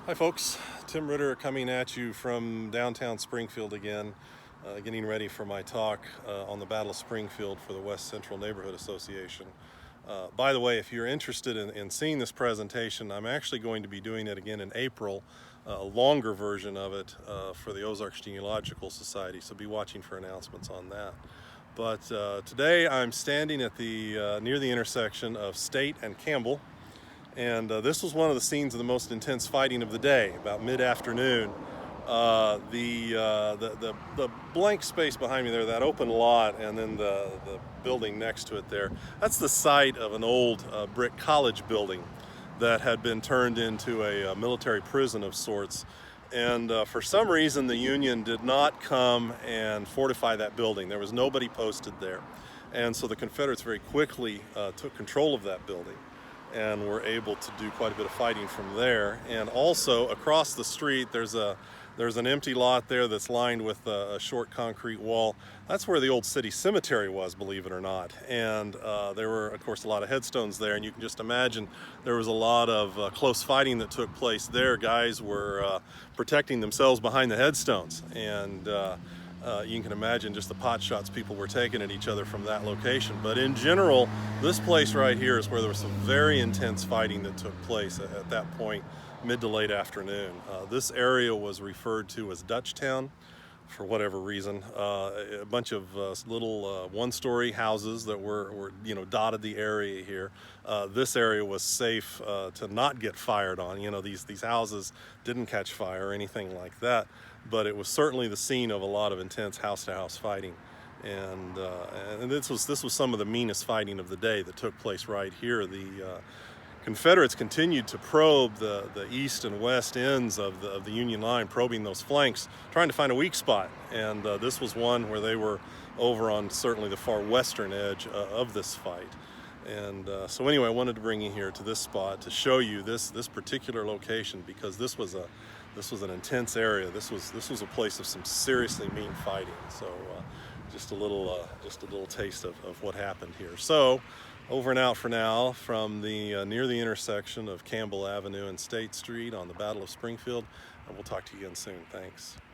Hi folks, Tim Ritter coming at you from downtown Springfield again, getting ready for my talk on the Battle of Springfield for the West Central Neighborhood Association. By the way, if you're interested in seeing this presentation, I'm actually going to be doing it again in April, a longer version of it for the Ozarks Genealogical Society, so be watching for announcements on that. But today I'm standing at the near the intersection of State and Campbell. And this was one of the scenes of the most intense fighting of the day, about mid-afternoon. The blank space behind me there, that open lot, and then the building next to it there, that's the site of an old brick college building that had been turned into a military prison of sorts. And for some reason, the Union did not come and fortify that building. There was nobody posted there. And so the Confederates very quickly took control of that building and were able to do quite a bit of fighting from there. And also across the street there's an empty lot there that's lined with a short concrete wall. That's where the old city cemetery was, believe it or not. And there were, of course, a lot of headstones there, and you can just imagine there was a lot of close fighting that took place there. Guys were protecting themselves behind the headstones, and you can imagine just the pot shots people were taking at each other from that location. But in general, this place right here is where there was some very intense fighting that took place at that point, mid to late afternoon. This area was referred to as Dutchtown for whatever reason. A bunch of little one-story houses that were dotted the area here. This area was safe to not get fired on. These houses didn't catch fire or anything like that, but it was certainly the scene of a lot of intense house-to-house fighting. And this was some of the meanest fighting of the day that took place right here. The Confederates continued to probe the east and west ends of the Union line, probing those flanks, trying to find a weak spot. And this was one where they were over on certainly the far western edge of this fight. And so anyway, I wanted to bring you here to this spot to show you this particular location, because this was an intense area. This was a place of some seriously mean fighting. So just a little taste of what happened here. So over and out for now from the near the intersection of Campbell Avenue and State Street on the Battle of Springfield. And we'll talk to you again soon. Thanks.